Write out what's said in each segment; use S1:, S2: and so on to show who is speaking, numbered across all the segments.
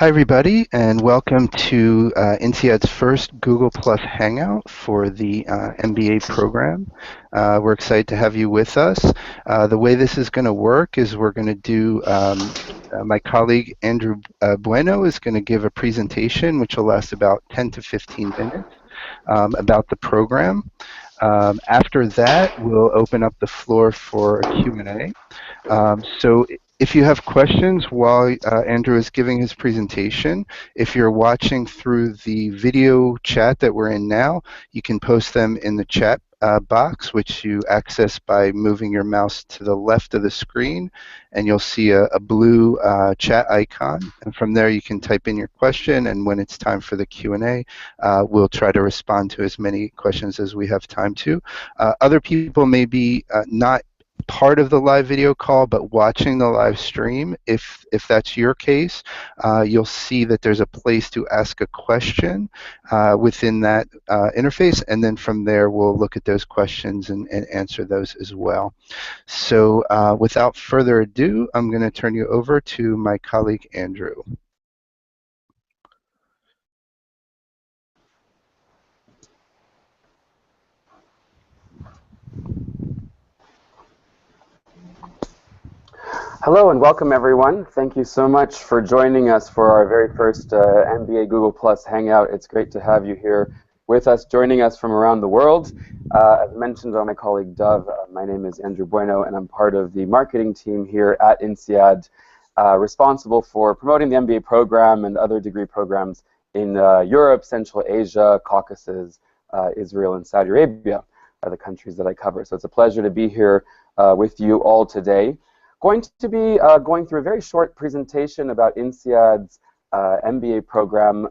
S1: Hi, everybody, and welcome to INSEAD's first Google Plus Hangout for the MBA program. We're excited to have you with us. The way this is going to work is we're going to do, my colleague Andrew Bueno is going to give a presentation which will last about 10 to 15 minutes about the program. After that, we'll open up the floor for a Q&A. So if you have questions while Andrew is giving his presentation, if you're watching through the video chat that we're in now, you can post them in the chat box, which you access by moving your mouse to the left of the screen, and you'll see a blue chat icon. And from there, you can type in your question, and when it's time for the Q&A, we'll try to respond to as many questions as we have time to. Other people may be not part of the live video call but watching the live stream. If that's your case, you'll see that there's a place to ask a question within that interface, and then from there we'll look at those questions and answer those as well. So without further ado, I'm going to turn you over to my colleague Andrew.
S2: Hello and welcome everyone. Thank you so much for joining us for our very first MBA Google Plus Hangout. It's great to have you here with us, joining us from around the world. As mentioned by my colleague Dove, my name is Andrew Bueno and I'm part of the marketing team here at INSEAD, responsible for promoting the MBA program and other degree programs in Europe, Central Asia, Caucasus, Israel, and Saudi Arabia are the countries that I cover. So it's a pleasure to be here with you all today. Going to be going through a very short presentation about INSEAD's MBA program,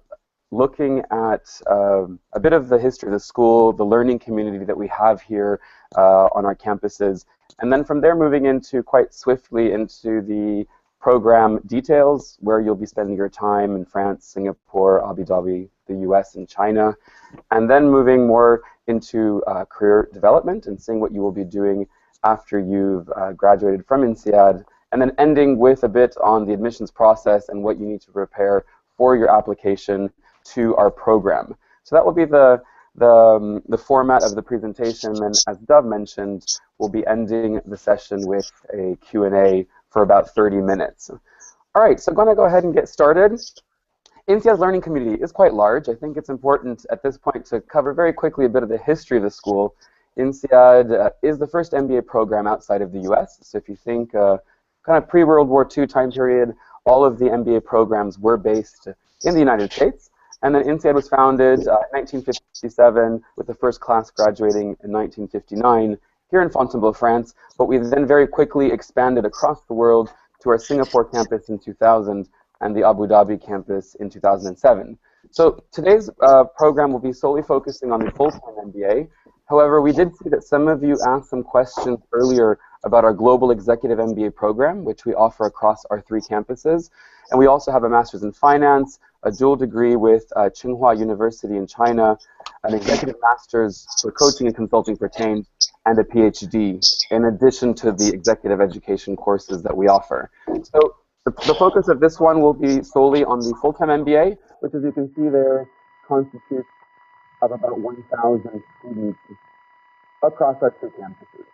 S2: looking at a bit of the history of the school, the learning community that we have here on our campuses, and then from there moving into quite swiftly into the program details, where you'll be spending your time in France, Singapore, Abu Dhabi, the US, and China, and then moving more into career development and seeing what you will be doing after you've graduated from INSEAD, and then ending with a bit on the admissions process and what you need to prepare for your application to our program. So that will be the format of the presentation, and as Dove mentioned, we'll be ending the session with a Q&A for about 30 minutes. All right, so I'm going to go ahead and get started. INSEAD's learning community is quite large. I think it's important at this point to cover very quickly a bit of the history of the school. INSEAD is the first MBA program outside of the US. So if you think kind of pre-World War II time period, all of the MBA programs were based in the United States. And then INSEAD was founded in 1957 with the first class graduating in 1959 here in Fontainebleau, France. But we then very quickly expanded across the world to our Singapore campus in 2000 and the Abu Dhabi campus in 2007. So today's program will be solely focusing on the full-time MBA. However, we did see that some of you asked some questions earlier about our Global Executive MBA program, which we offer across our 3 campuses. And we also have a Master's in Finance, a dual degree with Tsinghua University in China, an Executive Master's for Coaching and Consulting pertained, and a PhD, in addition to the executive education courses that we offer. So the focus of this one will be solely on the full-time MBA, which, as you can see there, constitutes of about 1,000 students across our 2 campuses.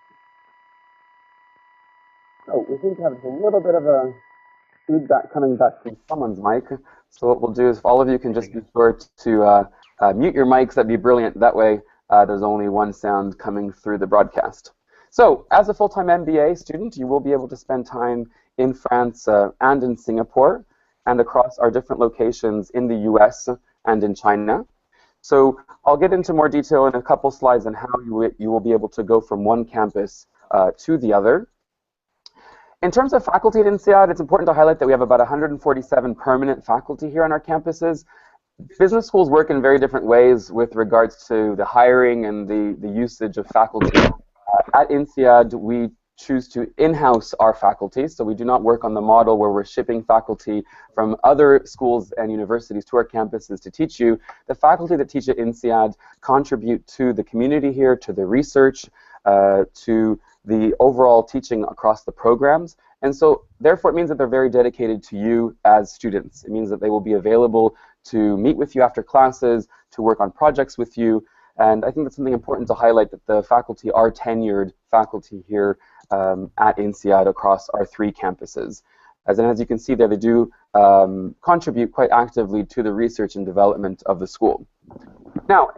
S2: So we seem to have a little bit of a feedback coming back from someone's mic. So what we'll do is if all of you can just be sure to mute your mics, that'd be brilliant. That way there's only one sound coming through the broadcast. So as a full-time MBA student, you will be able to spend time in France and in Singapore and across our different locations in the US and in China. So I'll get into more detail in a couple slides on how you will be able to go from one campus to the other. In terms of faculty at INSEAD, it's important to highlight that we have about 147 permanent faculty here on our campuses. Business schools work in very different ways with regards to the hiring and the usage of faculty. At INSEAD, we choose to in-house our faculty, so we do not work on the model where we're shipping faculty from other schools and universities to our campuses to teach you. The faculty that teach at INSEAD contribute to the community here, to the research, to the overall teaching across the programs, And so therefore it means that they're very dedicated to you as students. It means that they will be available to meet with you after classes, to work on projects with you. And I think that's something important to highlight, that the faculty are tenured faculty here at INSEAD across our 3 campuses. As you can see there, they do contribute quite actively to the research and development of the school. Now,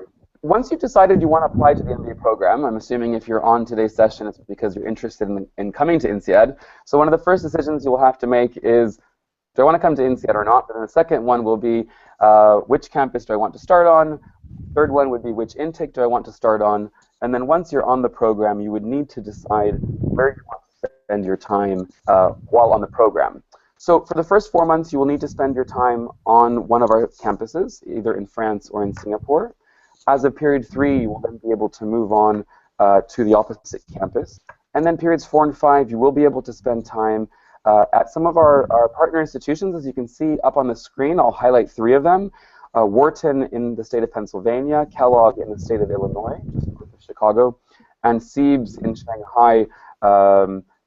S2: once you've decided you want to apply to the MBA program, I'm assuming if you're on today's session, it's because you're interested in coming to INSEAD. So one of the first decisions you will have to make is, do I want to come to INSEAD or not? But then the second one will be, which campus do I want to start on? Third one would be, which intake do I want to start on? And then once you're on the program, you would need to decide where you want to spend your time while on the program. So for the first 4 months, you will need to spend your time on one of our campuses, either in France or in Singapore. As of period 3, you will then be able to move on to the opposite campus. And then periods 4 and 5, you will be able to spend time at some of our partner institutions. As you can see up on the screen, I'll highlight 3 of them. Wharton in the state of Pennsylvania, Kellogg in the state of Illinois, just north of Chicago, and SEABS in Shanghai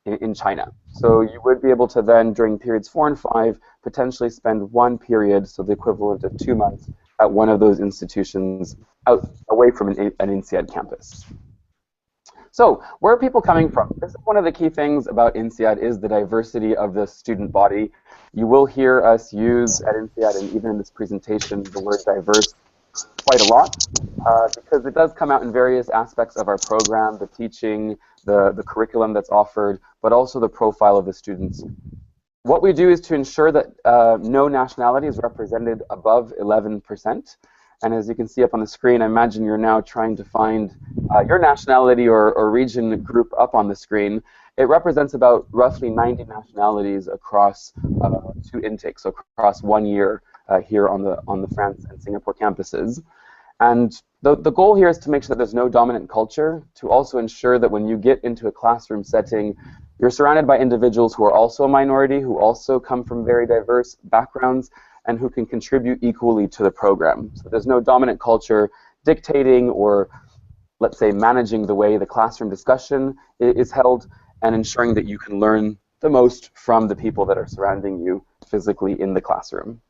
S2: in China. So you would be able to then, during periods 4 and 5, potentially spend 1 period, so the equivalent of 2 months, at one of those institutions away from an INSEAD campus. So where are people coming from? This is one of the key things about INSEAD, is the diversity of the student body. You will hear us use at INSEAD, and even in this presentation, the word diverse quite a lot, because it does come out in various aspects of our program, the teaching, the curriculum that's offered, but also the profile of the students. What we do is to ensure that no nationality is represented above 11%. And as you can see up on the screen, I imagine you're now trying to find your nationality or region group up on the screen. It represents about roughly 90 nationalities across 2 intakes, so across 1 year here on the France and Singapore campuses. And the goal here is to make sure that there's no dominant culture, to also ensure that when you get into a classroom setting, you're surrounded by individuals who are also a minority, who also come from very diverse backgrounds, and who can contribute equally to the program. So there's no dominant culture dictating or, let's say, managing the way the classroom discussion is held, and ensuring that you can learn the most from the people that are surrounding you physically in the classroom.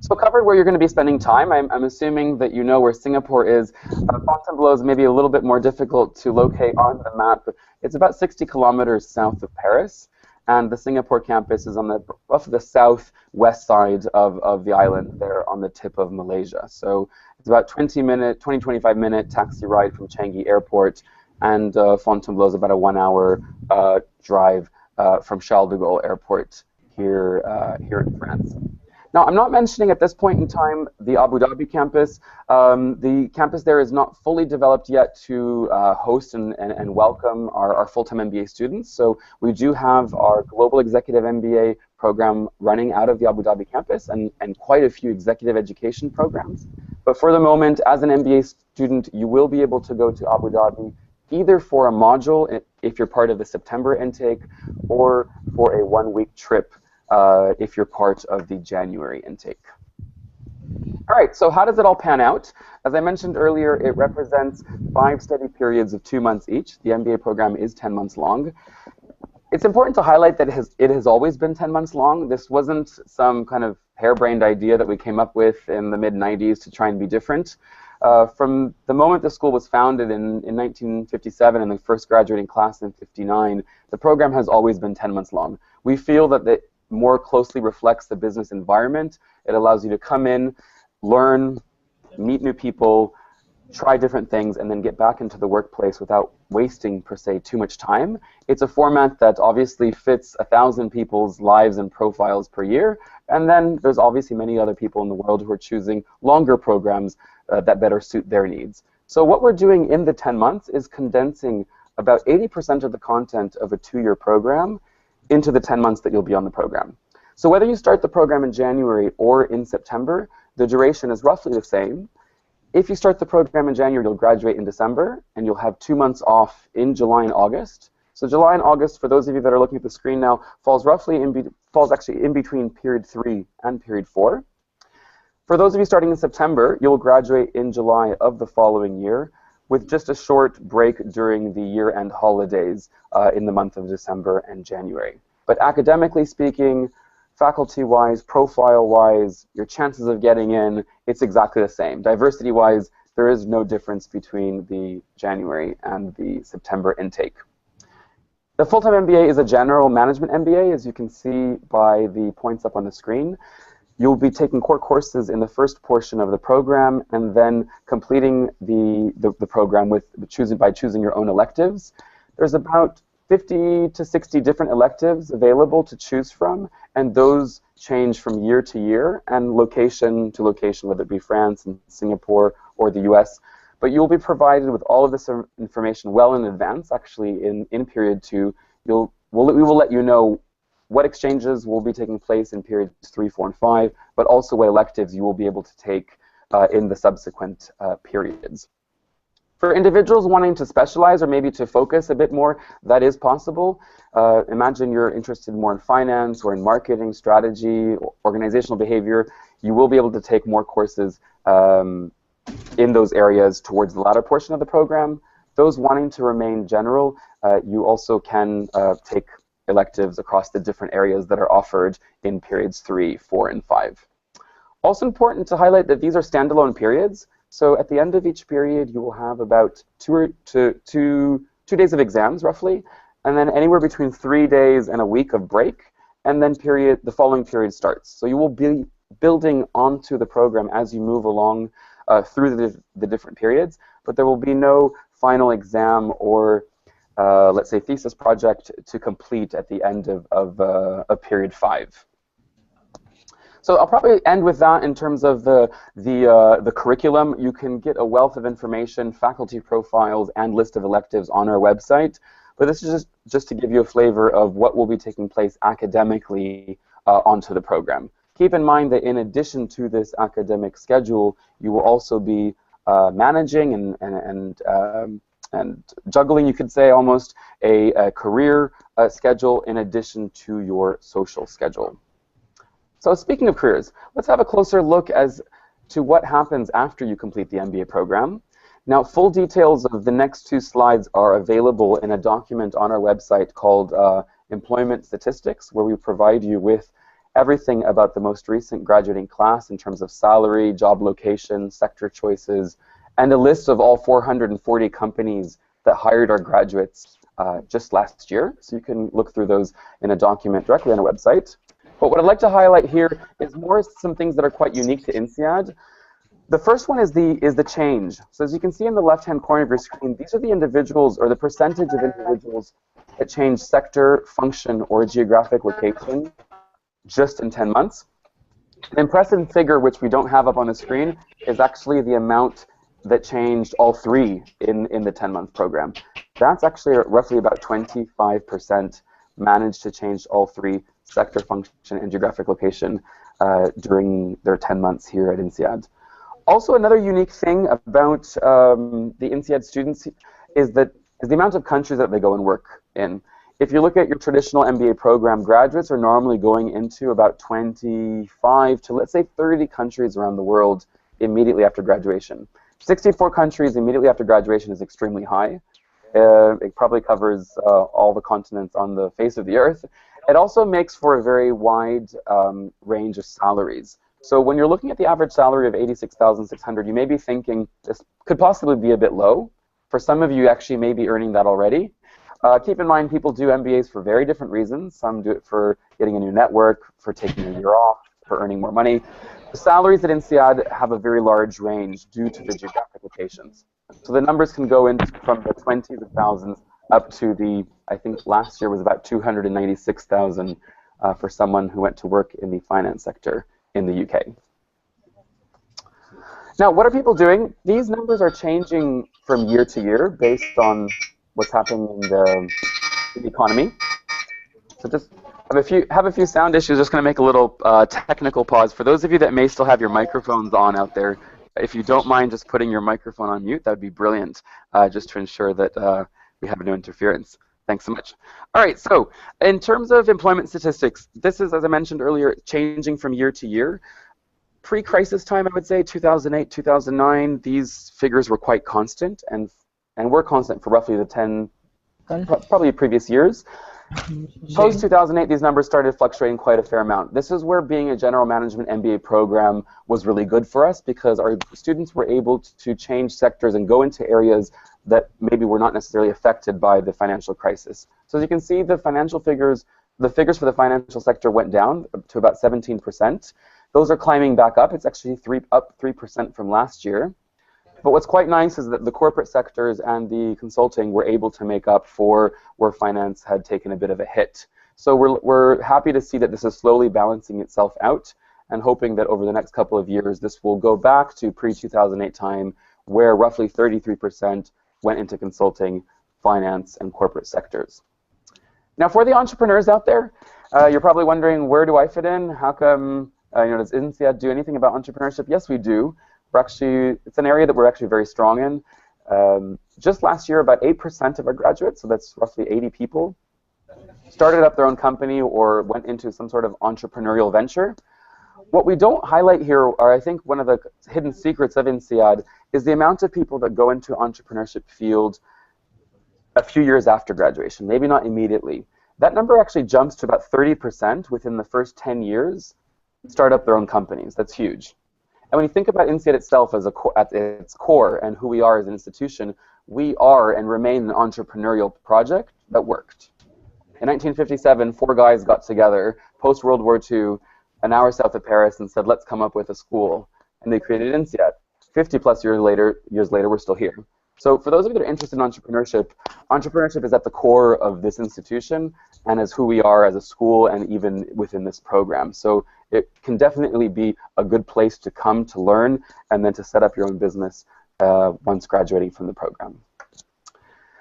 S2: So covered where you're going to be spending time, I'm assuming that you know where Singapore is. Fontainebleau is maybe a little bit more difficult to locate on the map. It's about 60 kilometers south of Paris, and the Singapore campus is on the roughly the southwest side of the island there on the tip of Malaysia. So it's about 25 minute taxi ride from Changi Airport, and Fontainebleau is about a 1 hour drive from Charles de Gaulle Airport here in France. Now, I'm not mentioning at this point in time the Abu Dhabi campus. The campus there is not fully developed yet to host and welcome our full-time MBA students. So we do have our Global Executive MBA program running out of the Abu Dhabi campus, and quite a few executive education programs. But for the moment, as an MBA student, you will be able to go to Abu Dhabi either for a module, if you're part of the September intake, or for a 1-week trip if you're part of the January intake. All right, so how does it all pan out? As I mentioned earlier, it represents 5 steady periods of 2 months each. The MBA program is 10 months long. It's important to highlight that it has always been 10 months long. This wasn't some kind of harebrained idea that we came up with in the mid-90s to try and be different. From the moment the school was founded in 1957 and the first graduating class in 59, the program has always been 10 months long. We feel that it more closely reflects the business environment. It allows you to come in, learn, meet new people, try different things, and then get back into the workplace without wasting, per se, too much time. It's a format that obviously fits 1,000 people's lives and profiles per year, and then there's obviously many other people in the world who are choosing longer programs that better suit their needs. So what we're doing in the 10 months is condensing about 80% of the content of a 2-year program into the 10 months that you'll be on the program. So whether you start the program in January or in September, the duration is roughly the same. If you start the program in January, you'll graduate in December, and you'll have 2 months off in July and August. So July and August, for those of you that are looking at the screen now, falls actually in between period 3 and period 4. For those of you starting in September, you'll graduate in July of the following year, with just a short break during the year-end holidays in the month of December and January. But academically speaking, faculty-wise, profile-wise, your chances of getting in, it's exactly the same. Diversity-wise, there is no difference between the January and the September intake. The full-time MBA is a general management MBA, as you can see by the points up on the screen. You'll be taking core courses in the first portion of the program and then completing the program by choosing your own electives. There's about 50 to 60 different electives available to choose from, and those change from year to year and location to location, whether it be France and Singapore or the US. But you'll be provided with all of this information well in advance. Actually, in period 2, we will let you know what exchanges will be taking place in periods 3, 4, and 5, but also what electives you will be able to take in the subsequent periods. For individuals wanting to specialize or maybe to focus a bit more, that is possible. Imagine you're interested more in finance or in marketing, strategy, organizational behavior. You will be able to take more courses in those areas towards the latter portion of the program. Those wanting to remain general, you also can take electives across the different areas that are offered in periods 3, 4, and 5. Also important to highlight that these are standalone periods. So at the end of each period, you will have about two days of exams, roughly, and then anywhere between 3 days and a week of break, and then the following period starts. So you will be building onto the program as you move along through the different periods, but there will be no final exam or let's say thesis project to complete at the end of period 5. So I'll probably end with that in terms of the curriculum. You can get a wealth of information, faculty profiles, and list of electives on our website. But this is just to give you a flavor of what will be taking place academically onto the program. Keep in mind that in addition to this academic schedule, you will also be managing and juggling, you could say, almost a career schedule in addition to your social schedule. So speaking of careers, let's have a closer look as to what happens after you complete the MBA program. Now, full details of the next 2 slides are available in a document on our website called Employment Statistics, where we provide you with everything about the most recent graduating class in terms of salary, job location, sector choices, and a list of all 440 companies that hired our graduates just last year. So you can look through those in a document directly on our website. But what I'd like to highlight here is some things that are quite unique to INSEAD. The first one is the change. So as you can see in the left-hand corner of your screen, these are the individuals, or the percentage of individuals that change sector, function, or geographic location just in 10 months. An impressive figure, which we don't have up on the screen, is actually the amount that changed all 3 in the 10-month program. That's actually roughly about 25% managed to change all 3, sector, function, and geographic location during their 10 months here at INSEAD. Also, another unique thing about the INSEAD students is the amount of countries that they go and work in. If you look at your traditional MBA program, graduates are normally going into about 25 to, let's say, 30 countries around the world immediately after graduation. 64 countries immediately after graduation is extremely high. It probably covers all the continents on the face of the earth. It also makes for a very wide range of salaries. So when you're looking at the average salary of $86,600, you may be thinking this could possibly be a bit low. For some of you, actually may be earning that already. Keep in mind, people do MBAs for very different reasons. Some do it for getting a new network, for taking a year off, for earning more money. The salaries at INSEAD have a very large range due to the geographic locations. So the numbers can go from the 20s of thousands up to I think last year was about 296,000 for someone who went to work in the finance sector in the UK. Now, what are people doing? These numbers are changing from year to year based on what's happening in the economy. So just have a few sound issues. Just going to make a little technical pause. For those of you that may still have your microphones on out there, if you don't mind just putting your microphone on mute, that would be brilliant, just to ensure that we have no interference. Thanks so much. All right, so in terms of employment statistics, this is, as I mentioned earlier, changing from year to year. Pre-crisis time, I would say 2008, 2009, these figures were quite constant and were constant for roughly the 10, probably previous years. Post 2008, these numbers started fluctuating quite a fair amount. This is where being a general management MBA program was really good for us, because our students were able to change sectors and go into areas that maybe were not necessarily affected by the financial crisis. So as you can see, the figures for the financial sector went down to about 17%. Those are climbing back up. It's actually up 3% from last year. But what's quite nice is that the corporate sectors and the consulting were able to make up for where finance had taken a bit of a hit. So we're happy to see that this is slowly balancing itself out, and hoping that over the next couple of years this will go back to pre-2008 time, where roughly 33% went into consulting, finance, and corporate sectors. Now, for the entrepreneurs out there, you're probably wondering, where do I fit in? How come, does INSEAD do anything about entrepreneurship? Yes, we do. It's an area that we're actually very strong in. Just last year, about 8% of our graduates, so that's roughly 80 people, started up their own company or went into some sort of entrepreneurial venture. What we don't highlight here, or I think one of the hidden secrets of INSEAD, is the amount of people that go into entrepreneurship field a few years after graduation, maybe not immediately. That number actually jumps to about 30% within the first 10 years, start up their own companies. That's huge. And when you think about INSEAD itself as at its core and who we are as an institution, we are and remain an entrepreneurial project that worked. In 1957, 4 guys got together, post-World War II, an hour south of Paris, and said, let's come up with a school. And they created INSEAD. 50-plus years later, we're still here. So for those of you that are interested in entrepreneurship is at the core of this institution and is who we are as a school and even within this program. So it can definitely be a good place to come to learn and then to set up your own business once graduating from the program.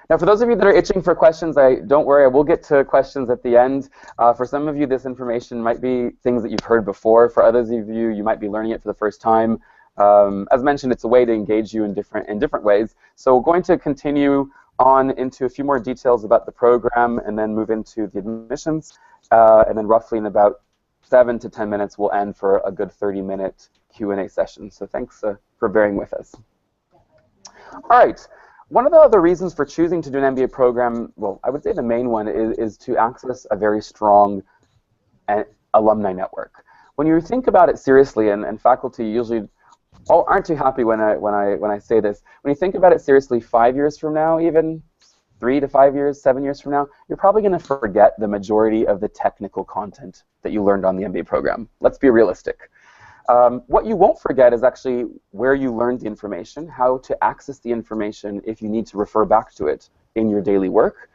S2: Now, for those of you that are itching for questions, don't worry, I will get to questions at the end. For some of you, this information might be things that you've heard before. For others of you, you might be learning it for the first time. As mentioned, it's a way to engage you in different ways. So we're going to continue on into a few more details about the program and then move into the admissions. And then roughly in about 7 to 10 minutes, we'll end for a good 30-minute Q&A session. So thanks for bearing with us. All right. One of the other reasons for choosing to do an MBA program, well, I would say the main one is to access a very strong alumni network. When you think about it seriously, and faculty usually aren't too happy when I say this, when you think about it seriously, 5 years from now, even 3 to 5 years, 7 years from now, you're probably going to forget the majority of the technical content that you learned on the MBA program. Let's be realistic. What you won't forget is actually where you learned the information, how to access the information if you need to refer back to it in your daily work.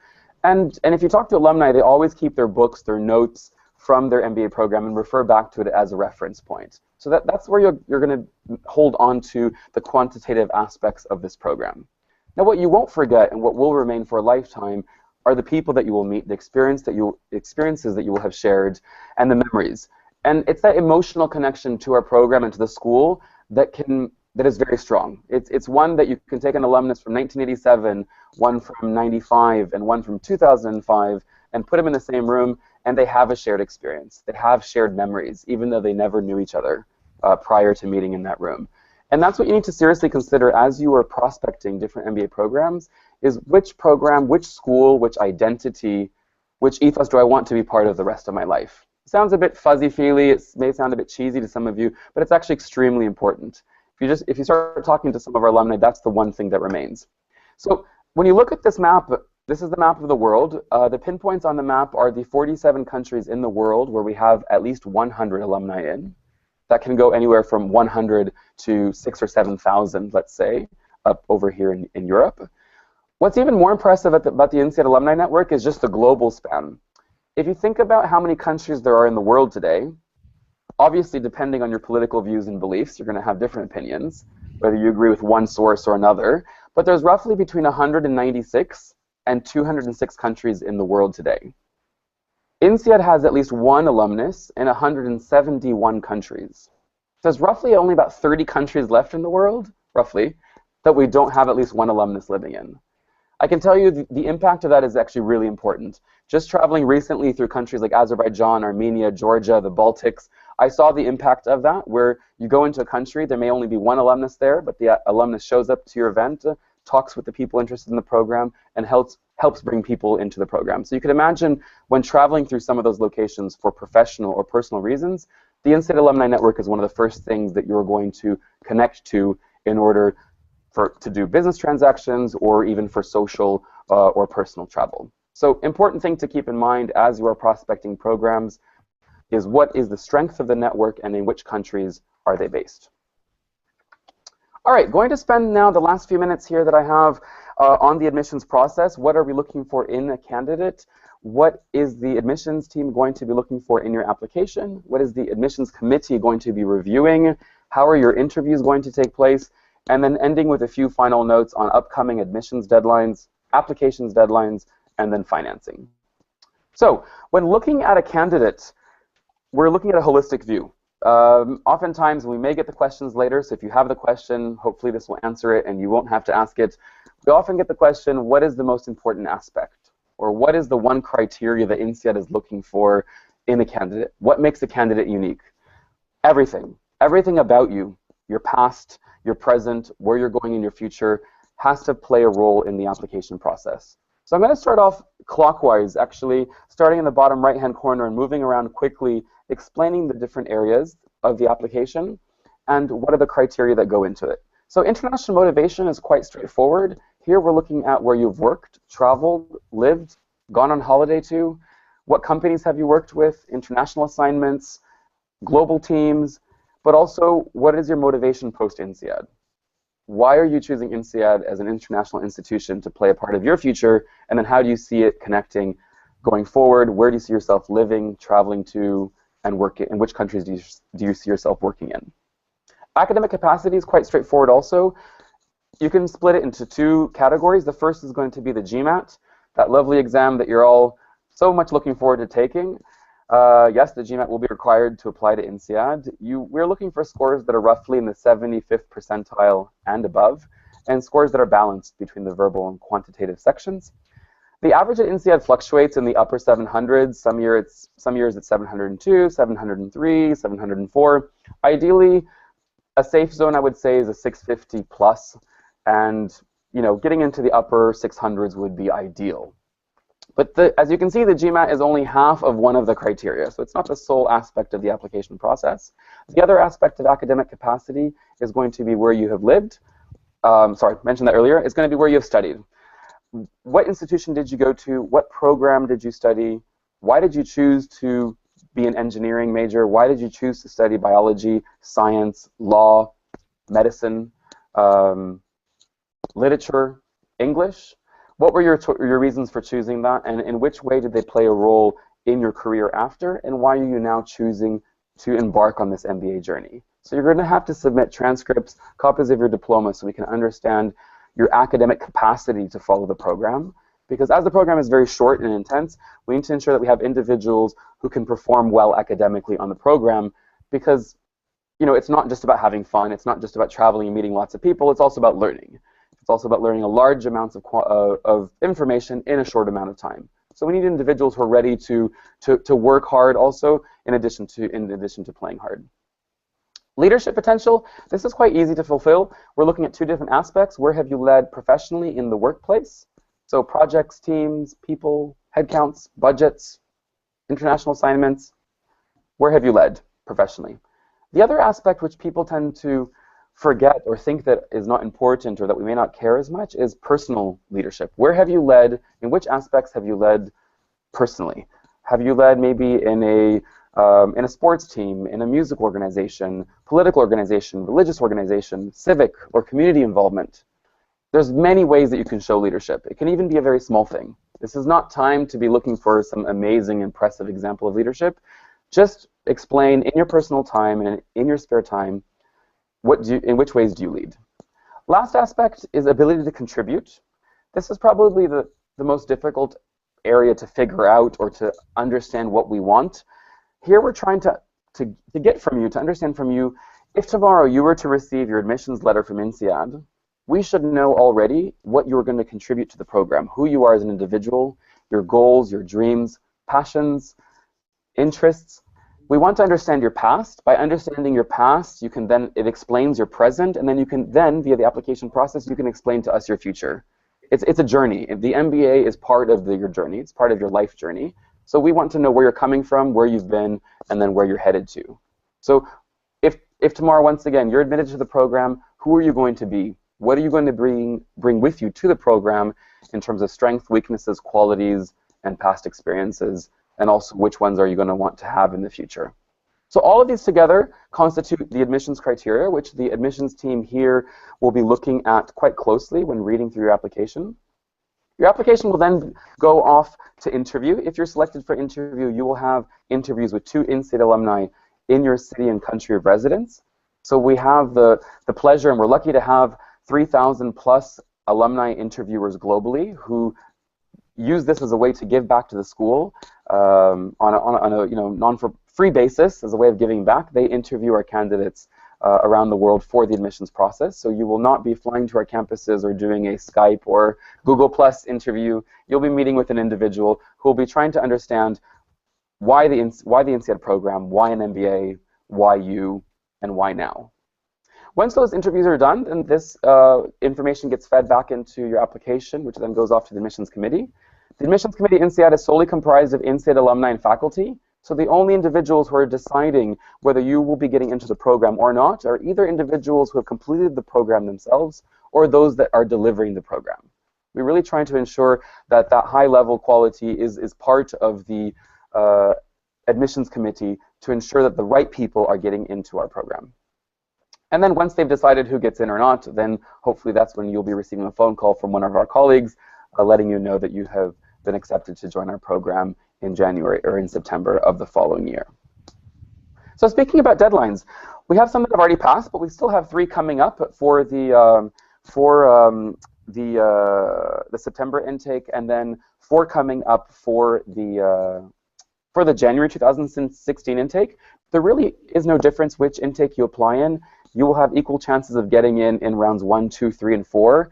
S2: And if you talk to alumni, they always keep their books, their notes from their MBA program and refer back to it as a reference point. So that's where you're going to hold on to the quantitative aspects of this program. Now, what you won't forget and what will remain for a lifetime are the people that you will meet, the experiences that you will have shared, and the memories. And it's that emotional connection to our program and to the school that is very strong. It's one that you can take an alumnus from 1987, one from 95, and one from 2005, and put them in the same room, and they have a shared experience. They have shared memories, even though they never knew each other prior to meeting in that room. And that's what you need to seriously consider as you are prospecting different MBA programs, is which program, which school, which identity, which ethos do I want to be part of the rest of my life? Sounds a bit fuzzy-feely, it may sound a bit cheesy to some of you, but it's actually extremely important. If you start talking to some of our alumni, that's the one thing that remains. So when you look at this map, this is the map of the world. The pinpoints on the map are the 47 countries in the world where we have at least 100 alumni in. That can go anywhere from 100 to 6,000 or 7,000, let's say, up over here in Europe. What's even more impressive about the INSEAD Alumni Network is just the global span. If you think about how many countries there are in the world today, obviously depending on your political views and beliefs, you're going to have different opinions, whether you agree with one source or another, but there's roughly between 196 and 206 countries in the world today. INSEAD has at least one alumnus in 171 countries. There's roughly only about 30 countries left in the world, roughly, that we don't have at least one alumnus living in. I can tell you the impact of that is actually really important. Just traveling recently through countries like Azerbaijan, Armenia, Georgia, the Baltics, I saw the impact of that, where you go into a country, there may only be one alumnus there, but the alumnus shows up to your event, talks with the people interested in the program, and helps bring people into the program. So you can imagine when traveling through some of those locations for professional or personal reasons, the INSEAD Alumni Network is one of the first things that you're going to connect to in order to do business transactions or even for social or personal travel. So important thing to keep in mind as you are prospecting programs is what is the strength of the network and in which countries are they based. All right, going to spend now the last few minutes here that I have on the admissions process. What are we looking for in a candidate? What is the admissions team going to be looking for in your application? What is the admissions committee going to be reviewing? How are your interviews going to take place? And then ending with a few final notes on upcoming admissions deadlines, applications deadlines, and then financing. So when looking at a candidate, we're looking at a holistic view. Oftentimes we may get the questions later, so if you have the question, hopefully this will answer it and you won't have to ask it. We often get the question, what is the most important aspect? Or what is the one criteria that INSEAD is looking for in a candidate? What makes a candidate unique? Everything. Everything about you, your past, your present, where you're going in your future, has to play a role in the application process. So I'm going to start off clockwise, actually, starting in the bottom right-hand corner and moving around quickly, explaining the different areas of the application and what are the criteria that go into it. So international motivation is quite straightforward. Here we're looking at where you've worked, traveled, lived, gone on holiday to, what companies have you worked with, international assignments, global teams, but also what is your motivation post-INSEAD? Why are you choosing INSEAD as an international institution to play a part of your future, and then how do you see it connecting going forward? Where do you see yourself living, traveling to, and working? In which countries do you see yourself working in? Academic capacity is quite straightforward also. You can split it into two categories. The first is going to be the GMAT, that lovely exam that you're all so much looking forward to taking. Yes, the GMAT will be required to apply to INSEAD. We're looking for scores that are roughly in the 75th percentile and above, and scores that are balanced between the verbal and quantitative sections. The average at INSEAD fluctuates in the upper 700s. Some years it's 702, 703, 704. Ideally, a safe zone I would say is a 650 plus, and getting into the upper 600s would be ideal. But as you can see, the GMAT is only half of one of the criteria, so it's not the sole aspect of the application process. The other aspect of academic capacity is going to be where you have lived. Sorry, I mentioned that earlier. It's going to be where you have studied. What institution did you go to? What program did you study? Why did you choose to be an engineering major? Why did you choose to study biology, science, law, medicine, literature, English? What were your reasons for choosing that, and in which way did they play a role in your career after, and why are you now choosing to embark on this MBA journey? So you're going to have to submit transcripts, copies of your diploma, so we can understand your academic capacity to follow the program. Because as the program is very short and intense, we need to ensure that we have individuals who can perform well academically on the program, because it's not just about having fun, it's not just about traveling and meeting lots of people, it's also about learning. It's also about learning a large amounts of information in a short amount of time. So we need individuals who are ready to work hard also, in addition to playing hard. Leadership potential, this is quite easy to fulfill. We're looking at two different aspects. Where have you led professionally in the workplace? So projects, teams, people, headcounts, budgets, international assignments. Where have you led professionally? The other aspect which people tend to forget or think that is not important or that we may not care as much is personal leadership. Where have you led? In which aspects have you led personally? Have you led maybe in a sports team, in a music organization, political organization, religious organization, civic or community involvement? There's many ways that you can show leadership. It can even be a very small thing. This is not time to be looking for some amazing, impressive example of leadership. Just explain in your personal time and in your spare time in which ways do you lead. Last aspect is ability to contribute. This is probably the most difficult area to figure out or to understand what we want. Here we're trying to get from you, to understand from you, if tomorrow you were to receive your admissions letter from INSEAD, we should know already what you're going to contribute to the program, who you are as an individual, your goals, your dreams, passions, interests. we want to understand your past. By understanding your past, it explains your present, and then you can then, via the application process, you can explain to us your future. It's a journey. The MBA is part of your journey. It's part of your life journey. So we want to know where you're coming from, where you've been, and then where you're headed to. So if tomorrow, once again, you're admitted to the program, who are you going to be? What are you going to bring with you to the program in terms of strengths, weaknesses, qualities, and past experiences? And also, which ones are you going to want to have in the future? So all of these together constitute the admissions criteria, which the admissions team here will be looking at quite closely when reading through your application. Your application will then go off to interview. If you're selected for interview, you will have interviews with 2 INSEAD alumni in your city and country of residence. So we have the pleasure, and we're lucky to have 3,000 plus alumni interviewers globally who use this as a way to give back to the school on a non-for-free basis as a way of giving back. They interview our candidates around the world for the admissions process. So you will not be flying to our campuses or doing a Skype or Google Plus interview. You'll be meeting with an individual who will be trying to understand why the INSEAD program, why an MBA, why you, and why now. Once those interviews are done, then this information gets fed back into your application, which then goes off to the admissions committee. The admissions committee INSEAD is solely comprised of INSEAD alumni and faculty. So the only individuals who are deciding whether you will be getting into the program or not are either individuals who have completed the program themselves or those that are delivering the program. We're really trying to ensure that that high-level quality is part of the admissions committee to ensure that the right people are getting into our program. And then once they've decided who gets in or not, then hopefully that's when you'll be receiving a phone call from one of our colleagues letting you know that you have been accepted to join our program in January or in September of the following year. So speaking about deadlines, we have some that have already passed, but we still have 3 coming up for the September intake, and then 4 coming up for the January 2016 intake. There really is no difference which intake you apply in. You will have equal chances of getting in rounds 1, 2, 3, and 4.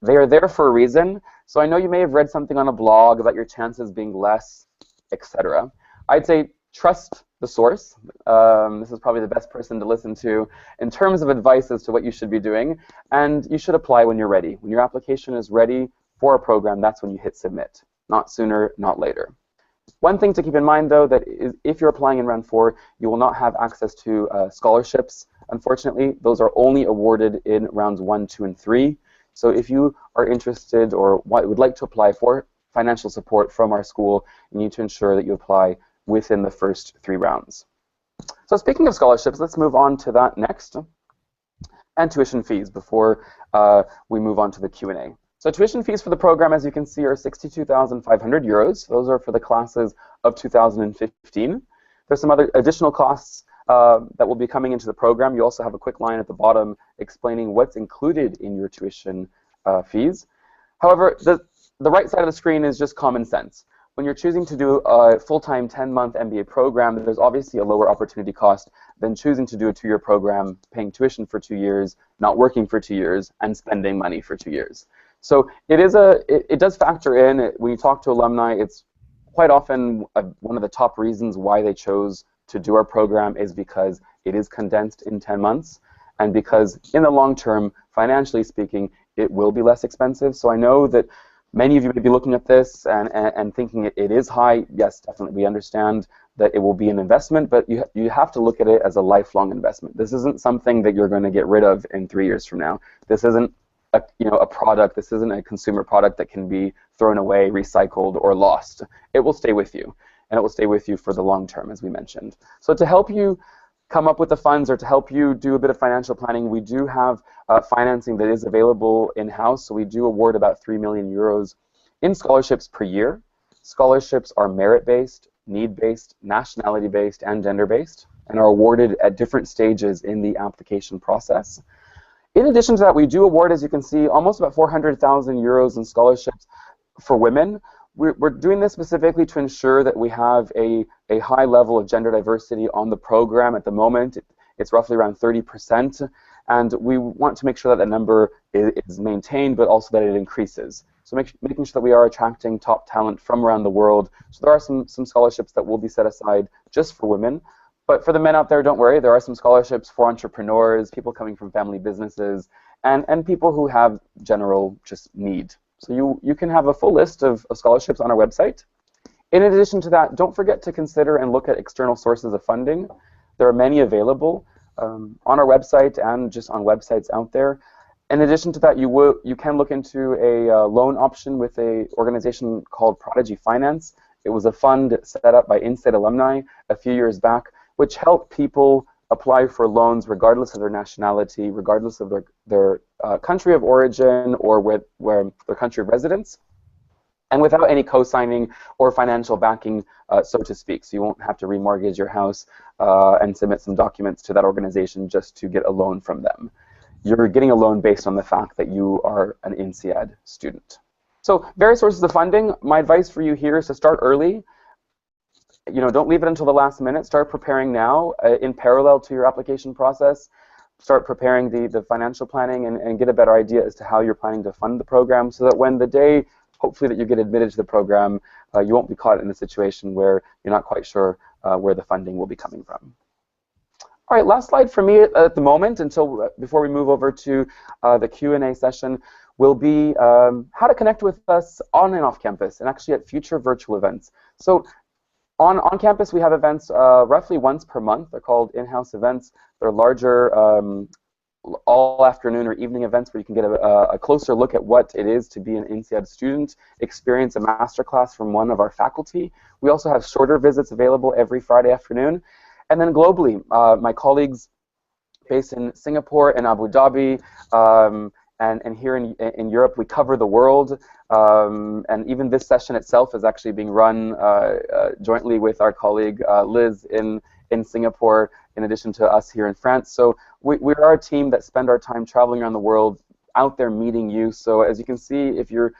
S2: They are there for a reason. So I know you may have read something on a blog about your chances being less, etc. I'd say trust the source. This is probably the best person to listen to in terms of advice as to what you should be doing. And you should apply when you're ready. When your application is ready for a program, that's when you hit submit. Not sooner, not later. One thing to keep in mind, though, that is if you're applying in round 4, you will not have access to scholarships. Unfortunately, those are only awarded in rounds 1, 2, and 3. So if you are interested or would like to apply for financial support from our school, you need to ensure that you apply within the first 3 rounds. So speaking of scholarships, let's move on to that next. And tuition fees before we move on to the Q&A. So tuition fees for the program, as you can see, are 62,500 euros. Those are for the classes of 2015. There's some other additional costs that will be coming into the program. You also have a quick line at the bottom explaining what's included in your tuition fees. However, the right side of the screen is just common sense. When you're choosing to do a full-time 10-month MBA program, there's obviously a lower opportunity cost than choosing to do a 2-year program, paying tuition for 2 years, not working for 2 years, and spending money for 2 years. So it does factor in. When you talk to alumni, it's quite often one of the top reasons why they chose to do our program is because it is condensed in 10 months, and because in the long term, financially speaking, it will be less expensive. So I know that many of you may be looking at this and thinking it is high. Yes, definitely, we understand that it will be an investment, but you have to look at it as a lifelong investment. This isn't something that you're going to get rid of in 3 years from now. This isn't a product. This isn't a consumer product that can be thrown away, recycled, or lost. It will stay with you, and it will stay with you for the long term, as we mentioned. So to help you come up with the funds or to help you do a bit of financial planning, we do have financing that is available in-house. So we do award about 3 million euros in scholarships per year. Scholarships are merit-based, need-based, nationality-based, and gender-based, and are awarded at different stages in the application process. In addition to that, we do award, as you can see, almost about 400,000 euros in scholarships for women. We're doing this specifically to ensure that we have a high level of gender diversity on the program. At the moment, it's roughly around 30%, and we want to make sure that that number is maintained, but also that it increases. So making sure that we are attracting top talent from around the world. So there are some scholarships that will be set aside just for women. But for the men out there, don't worry. There are some scholarships for entrepreneurs, people coming from family businesses, and people who have general just need. So you can have a full list of scholarships on our website. In addition to that, don't forget to consider and look at external sources of funding. There are many available on our website and just on websites out there. In addition to that, you can look into a loan option with an organization called Prodigy Finance. It was a fund set up by INSEAD alumni a few years back, which helped people apply for loans regardless of their nationality, regardless of their country of origin or where their country of residence, and without any co-signing or financial backing, so to speak. So you won't have to remortgage your house and submit some documents to that organization just to get a loan from them. You're getting a loan based on the fact that you are an INSEAD student. So various sources of funding. My advice for you here is to start early. Don't leave it until the last minute. Start preparing now in parallel to your application process. Start preparing the financial planning and get a better idea as to how you're planning to fund the program, so that when the day, hopefully, that you get admitted to the program, you won't be caught in a situation where you're not quite sure where the funding will be coming from. All right, last slide for me at the moment, before we move over to the Q&A session, will be how to connect with us on and off campus, and actually at future virtual events. So on campus, we have events roughly once per month. They're called in-house events. They're larger all afternoon or evening events where you can get a closer look at what it is to be an INSEAD student, experience a masterclass from one of our faculty. We also have shorter visits available every Friday afternoon. And then globally, my colleagues based in Singapore and Abu Dhabi, and here in Europe, we cover the world. And even this session itself is actually being run jointly with our colleague Liz in Singapore, in addition to us here in France. So we are a team that spend our time traveling around the world, out there meeting you. So as you can see, if you're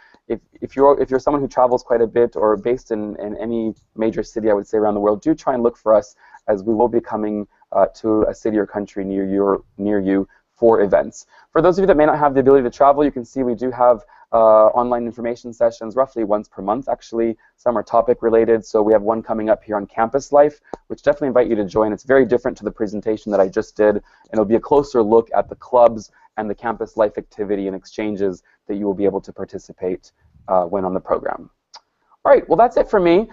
S2: someone who travels quite a bit or based in any major city, I would say, around the world, do try and look for us, as we will be coming to a city or country near you for events. For those of you that may not have the ability to travel, you can see we do have online information sessions roughly once per month, actually. Some are topic related, so we have one coming up here on campus life, which definitely invite you to join. It's very different to the presentation that I just did, and it'll be a closer look at the clubs and the campus life activity and exchanges that you will be able to participate when on the program. All right, well, that's it for me.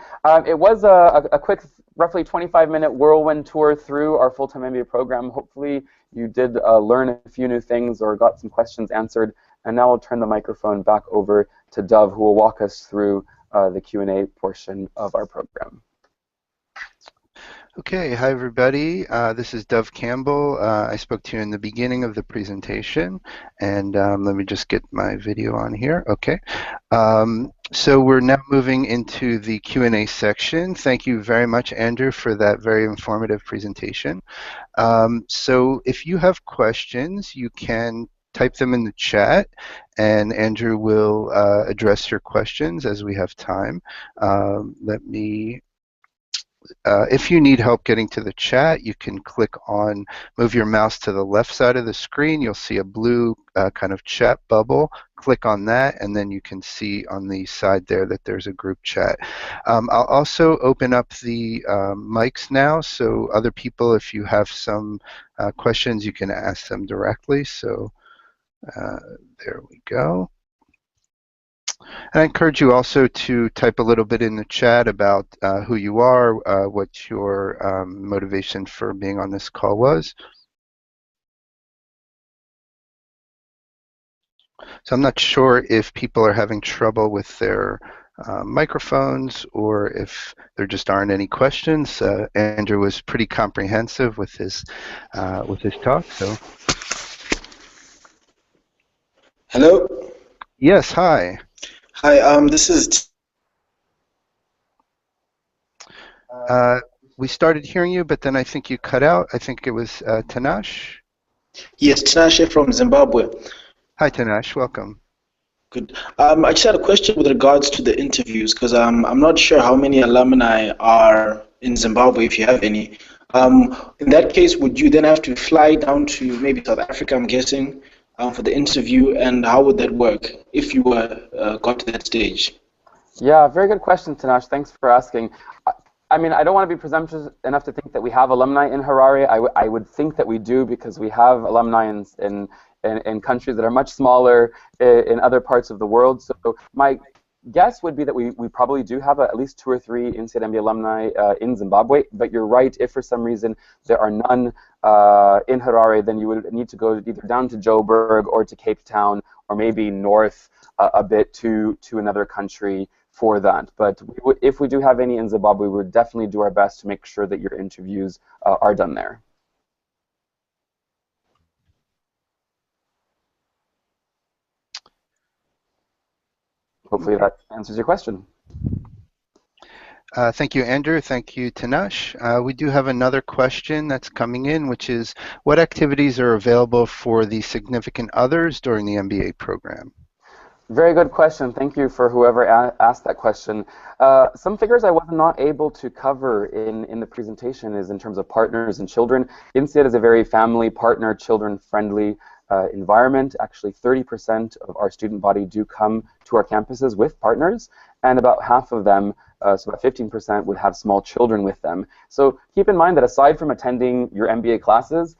S2: It was a quick, roughly 25-minute whirlwind tour through our full-time MBA program. Hopefully you did learn a few new things or got some questions answered. And now I'll turn the microphone back over to Dove, who will walk us through the Q&A portion of our program.
S1: Okay, hi everybody. This is Dove Campbell. I spoke to you in the beginning of the presentation, and let me just get my video on here. Okay. So we're now moving into the Q&A section. Thank you very much, Andrew, for that very informative presentation. So if you have questions, you can type them in the chat, and Andrew will address your questions as we have time. If you need help getting to the chat, you can move your mouse to the left side of the screen. You'll see a blue kind of chat bubble. Click on that, and then you can see on the side there that there's a group chat. I'll also open up the mics now, so other people, if you have some questions, you can ask them directly. So there we go. And I encourage you also to type a little bit in the chat about who you are, what your motivation for being on this call was. So I'm not sure if people are having trouble with their microphones or if there just aren't any questions. Andrew was pretty comprehensive with his talk. So.
S3: Hello.
S1: Yes. Hi.
S3: Hi. This is.
S1: We started hearing you, but then I think you cut out. I think it was Tanash.
S3: Yes, Tanash from Zimbabwe.
S1: Hi, Tanash. Welcome.
S3: Good. I just had a question with regards to the interviews, because I'm not sure how many alumni are in Zimbabwe, if you have any. In that case, would you then have to fly down to maybe South Africa, I'm guessing, for the interview, and how would that work if you got to that stage?
S2: Yeah, very good question, Tanash. Thanks for asking. I mean, I don't want to be presumptuous enough to think that we have alumni in Harare. I would think that we do because we have alumni in countries that are much smaller in other parts of the world. So my guess would be that we probably do have at least 2 or 3 INSEAD MBA alumni in Zimbabwe. But you're right, if for some reason there are none in Harare, then you would need to go either down to Joburg or to Cape Town or maybe north a bit to another country for that. But if we do have any in Zimbabwe, we would definitely do our best to make sure that your interviews are done there. Hopefully that answers your question.
S1: Thank you, Andrew. Thank you, Tanash. We do have another question that's coming in, which is, what activities are available for the significant others during the MBA program?
S2: Very good question. Thank you for whoever asked that question. Some figures I was not able to cover in the presentation is in terms of partners and children. INSEAD is a very family, partner, children-friendly environment. Actually, 30% of our student body do come to our campuses with partners, and about half of them, so about 15%, would have small children with them. So keep in mind that aside from attending your MBA classes,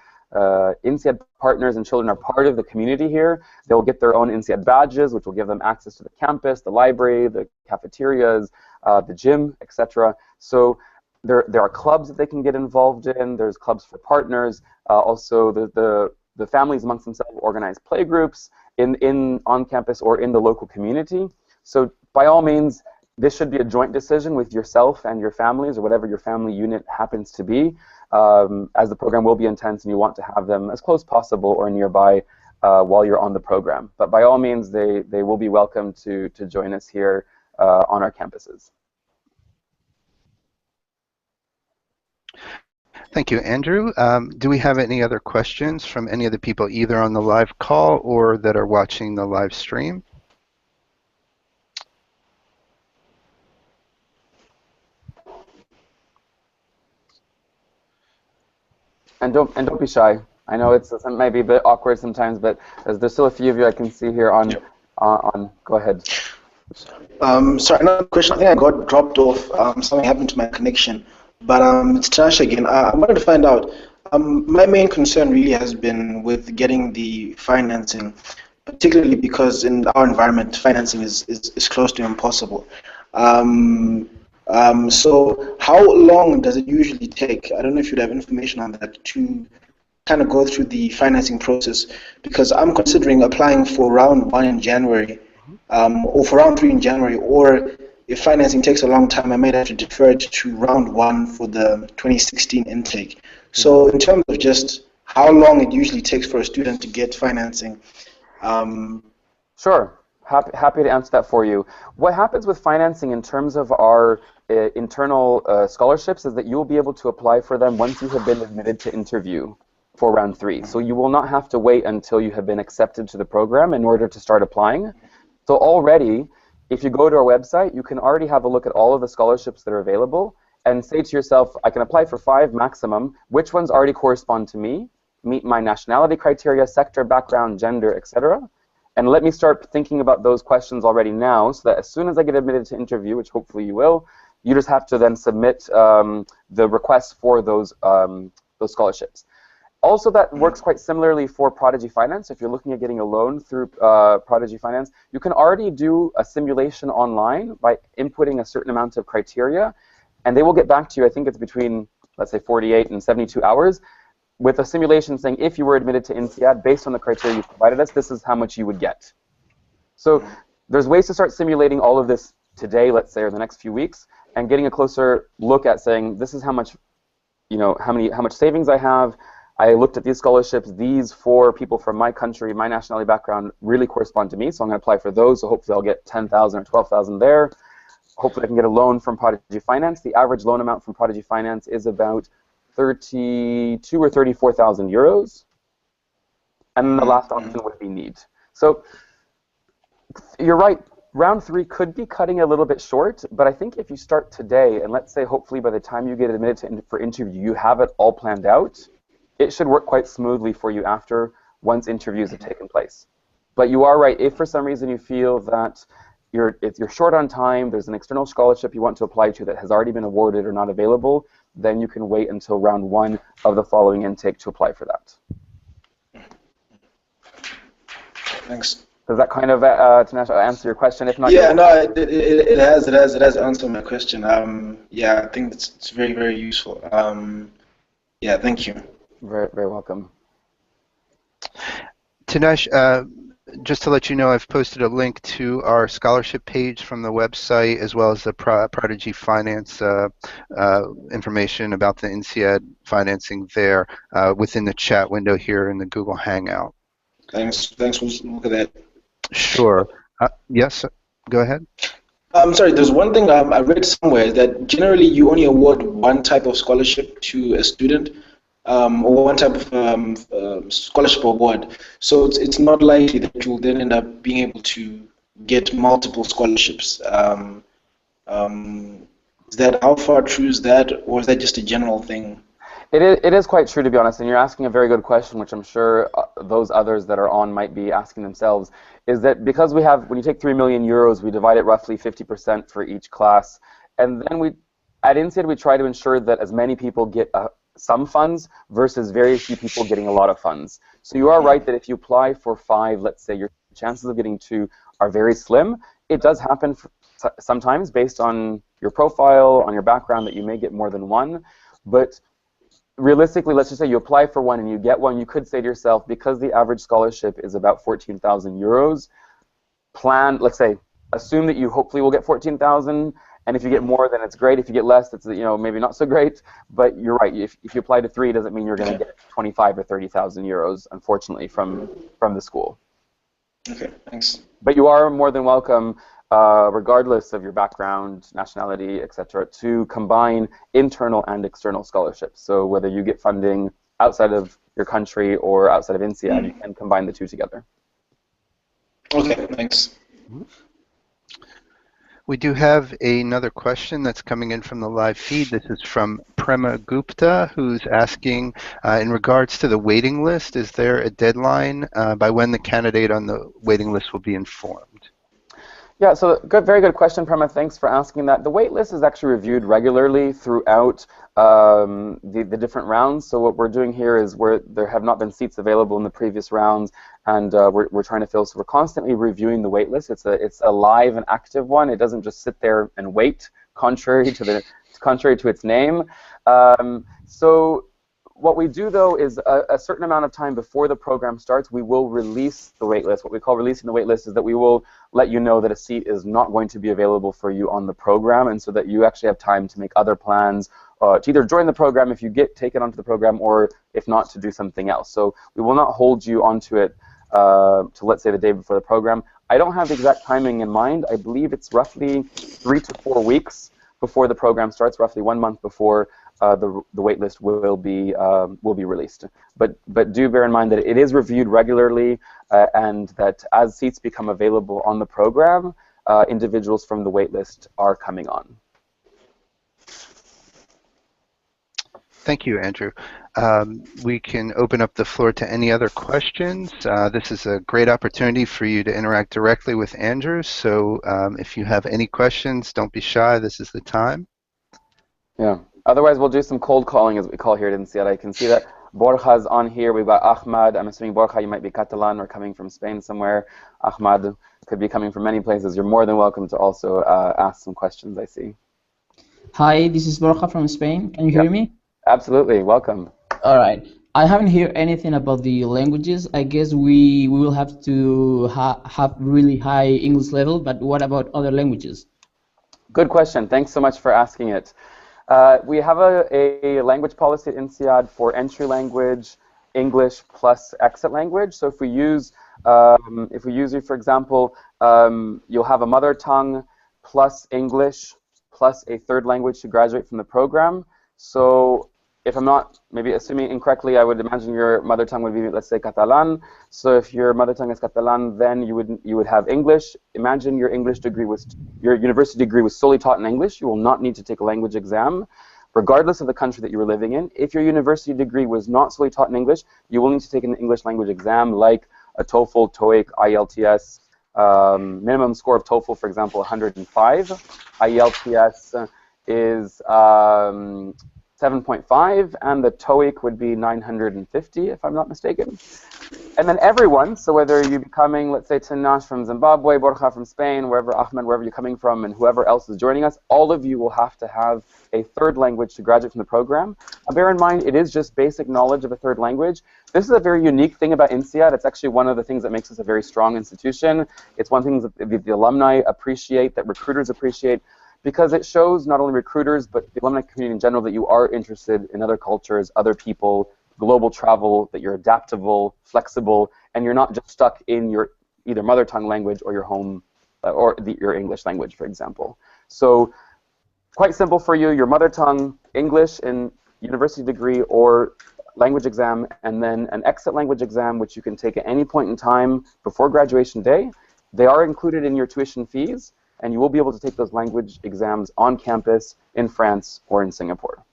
S2: INSEAD partners and children are part of the community here. They'll get their own INSEAD badges, which will give them access to the campus, the library, the cafeterias, the gym, etc. So there are clubs that they can get involved in. There's clubs for partners. Also, the families amongst themselves organize play groups on campus or in the local community. So by all means, this should be a joint decision with yourself and your families or whatever your family unit happens to be, as the program will be intense and you want to have them as close as possible or nearby while you're on the program. But by all means, they will be welcome to join us here on our campuses.
S1: Thank you, Andrew. Do we have any other questions from any of the people either on the live call or that are watching the live stream?
S2: And don't be shy. I know it may be a bit awkward sometimes, but there's still a few of you I can see here on. Yep. Go ahead.
S3: Sorry, another question. I think I got dropped off. Something happened to my connection. But it's Tash again. I wanted to find out. My main concern really has been with getting the financing, particularly because in our environment, financing is close to impossible. So how long does it usually take? I don't know if you'd have information on that to kind of go through the financing process, because I'm considering applying for round 1 in January, or for round 3 in January, or if financing takes a long time, I might have to defer it to round 1 for the 2016 intake. So in terms of just how long it usually takes for a student to get financing.
S2: Sure. Happy to answer that for you. What happens with financing in terms of our internal scholarships is that you'll be able to apply for them once you have been admitted to interview for round 3. So you will not have to wait until you have been accepted to the program in order to start applying. So already, if you go to our website, you can already have a look at all of the scholarships that are available and say to yourself, I can apply for 5 maximum. Which ones already correspond to me, meet my nationality criteria, sector, background, gender, etc. And let me start thinking about those questions already now, so that as soon as I get admitted to interview, which hopefully you will, you just have to then submit the requests for those scholarships. Also, that works quite similarly for Prodigy Finance. If you're looking at getting a loan through Prodigy Finance, you can already do a simulation online by inputting a certain amount of criteria, and they will get back to you, I think it's between, let's say, 48 and 72 hours, with a simulation saying if you were admitted to INSEAD, based on the criteria you provided us, this is how much you would get. So there's ways to start simulating all of this today, let's say, or the next few weeks, and getting a closer look at saying, this is how much, how much savings I have. I looked at these scholarships. These 4 people from my country, my nationality background, really correspond to me, so I'm going to apply for those. So hopefully I'll get 10,000 or 12,000 there. Hopefully I can get a loan from Prodigy Finance. The average loan amount from Prodigy Finance is about 32 or 34,000 euros, and then the last option would be need. So you're right, round 3 could be cutting a little bit short, but I think if you start today, and let's say hopefully by the time you get admitted for interview, you have it all planned out, it should work quite smoothly for you after once interviews have taken place. But you are right, if for some reason you feel that if you're short on time, there's an external scholarship you want to apply to that has already been awarded or not available, then you can wait until round 1 of the following intake to apply for that.
S3: Thanks.
S2: Does that kind of answer your question? If not,
S3: yeah, no, it has answered my question. Yeah, I think it's very, very useful. Yeah, thank you.
S2: Very, very welcome.
S1: Tanesh, just to let you know, I've posted a link to our scholarship page from the website, as well as the Prodigy Finance information about the INSEAD financing there within the chat window here in the Google Hangout.
S3: Thanks. We'll look at that.
S1: Sure. Yes, go ahead.
S3: I'm sorry, there's one thing I read somewhere that generally you only award one type of scholarship to a student, or one type of scholarship award. So it's not likely that you'll then end up being able to get multiple scholarships. Is that, how far true is that, or is that just a general thing?
S2: It is quite true, to be honest, and you're asking a very good question, which I'm sure those others that are on might be asking themselves, is that because we have, when you take 3 million euros, we divide it roughly 50% for each class, and then at INSEAD we try to ensure that as many people get some funds versus very few people getting a lot of funds. So you are right that if you apply for 5, let's say, your chances of getting 2 are very slim. It does happen sometimes based on your profile, on your background, that you may get more than 1, but realistically, let's just say you apply for 1 and you get 1, you could say to yourself, because the average scholarship is about 14,000 euros, let's say, assume that you hopefully will get 14,000, and if you get more, then it's great. If you get less, it's, you know, maybe not so great, but you're right. If you apply to 3, it doesn't mean you're going to get 25 or 30,000 euros, unfortunately, from the school.
S3: Okay, thanks.
S2: But you are more than welcome, regardless of your background, nationality, etc., to combine internal and external scholarships. So whether you get funding outside of your country or outside of INSEAD, you can combine the 2 together.
S3: Okay, thanks.
S1: We do have another question that's coming in from the live feed. This is from Prema Gupta, who's asking, in regards to the waiting list, is there a deadline by when the candidate on the waiting list will be informed?
S2: Yeah, so very good question, Prema. Thanks for asking that. The wait list is actually reviewed regularly throughout the different rounds. So what we're doing here is where there have not been seats available in the previous rounds, and we're trying to fill. So we're constantly reviewing the wait list. It's a live and active one. It doesn't just sit there and wait, contrary to its name. So what we do, though, is a certain amount of time before the program starts, we will release the waitlist. What we call releasing the waitlist is that we will let you know that a seat is not going to be available for you on the program, and so that you actually have time to make other plans, to either join the program if you get taken onto the program, or if not, to do something else. So we will not hold you onto it to, let's say, the day before the program. I don't have the exact timing in mind. I believe it's roughly 3 to 4 weeks before the program starts, roughly 1 month before the waitlist will be released. But do bear in mind that it is reviewed regularly, and that as seats become available on the program, individuals from the waitlist are coming on.
S1: Thank you, Andrew. We can open up the floor to any other questions. This is a great opportunity for you to interact directly with Andrew, so if you have any questions, don't be shy. This is the time.
S2: Yeah. Otherwise, we'll do some cold calling, as we call here at INSEAD. I can see that Borja's on here. We've got Ahmad. I'm assuming, Borja, you might be Catalan or coming from Spain somewhere. Ahmad could be coming from many places. You're more than welcome to also ask some questions, I see.
S4: Hi, this is Borja from Spain. Can you hear me?
S2: Absolutely. Welcome.
S4: All right. I haven't heard anything about the languages. I guess we will have to have really high English level, but what about other languages?
S2: Good question. Thanks so much for asking it. We have a language policy at INSEAD for entry language, English plus exit language. So if we use you, for example, you'll have a mother tongue plus English plus a third language to graduate from the program. So if I'm not maybe assuming incorrectly, I would imagine your mother tongue would be, let's say, Catalan. So if your mother tongue is Catalan, then you would have English. Imagine your your university degree was solely taught in English. You will not need to take a language exam, regardless of the country that you were living in. If your university degree was not solely taught in English, you will need to take an English language exam like a TOEFL, TOEIC, IELTS, minimum score of TOEFL, for example, 105. IELTS is 7.5, and the TOEIC would be 950, if I'm not mistaken. And then everyone, so whether you're coming, let's say, Tanash from Zimbabwe, Borja from Spain, wherever, Ahmed, wherever you're coming from, and whoever else is joining us, all of you will have to have a third language to graduate from the program. Bear in mind, it is just basic knowledge of a third language. This is a very unique thing about INSEAD. It's actually one of the things that makes us a very strong institution. It's one thing that the alumni appreciate, that recruiters appreciate, because it shows not only recruiters, but the alumni community in general that you are interested in other cultures, other people, global travel, that you're adaptable, flexible, and you're not just stuck in your either mother tongue language or your home, or your English language, for example. So quite simple for you, your mother tongue, English and university degree or language exam, and then an exit language exam, which you can take at any point in time before graduation day. They are included in your tuition fees, and you will be able to take those language exams on campus in France or in Singapore.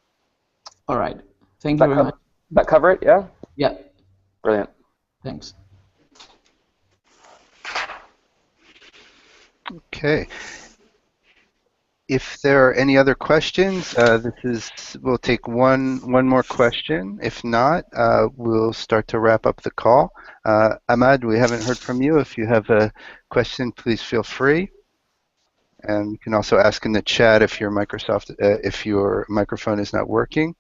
S4: All right. Thank you very much.
S2: That cover it, yeah?
S4: Yeah.
S2: Brilliant.
S4: Thanks.
S1: Okay. If there are any other questions, we'll take one more question. If not, we'll start to wrap up the call. Ahmad, we haven't heard from you. If you have a question, please feel free. And you can also ask in the chat if your microphone is not working.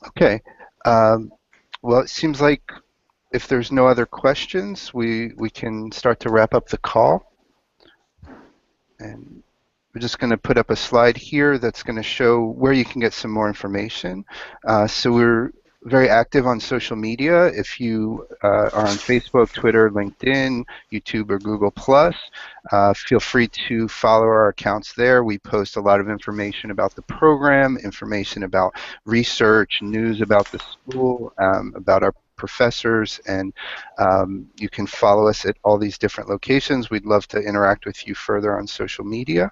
S1: Okay. Well, it seems like if there's no other questions, we can start to wrap up the call. And we're just going to put up a slide here that's going to show where you can get some more information. So we're very active on social media. If you are on Facebook, Twitter, LinkedIn, YouTube, or Google+, feel free to follow our accounts there. We post a lot of information about the program, information about research, news about the school, about our professors, and you can follow us at all these different locations. We'd love to interact with you further on social media.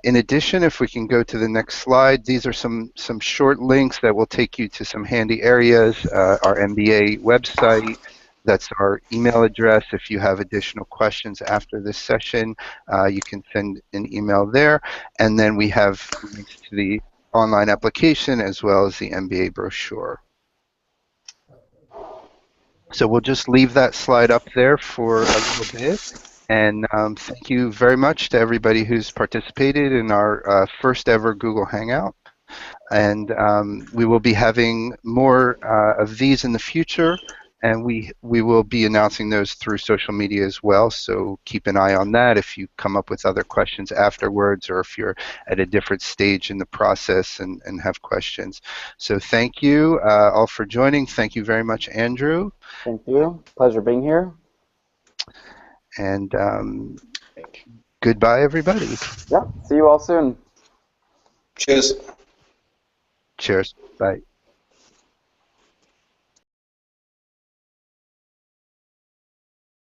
S1: In addition, if we can go to the next slide, these are some short links that will take you to some handy areas. Our MBA website, that's our email address. If you have additional questions after this session, you can send an email there. And then we have links to the online application as well as the MBA brochure. So we'll just leave that slide up there for a little bit. And thank you very much to everybody who's participated in our first ever Google Hangout. And we will be having more of these in the future, and we will be announcing those through social media as well. So keep an eye on that if you come up with other questions afterwards, or if you're at a different stage in the process and have questions. So thank you all for joining. Thank you very much, Andrew.
S2: Thank you. Pleasure being here.
S1: And goodbye, everybody.
S2: Yeah, see you all soon.
S3: Cheers.
S1: Cheers. Bye.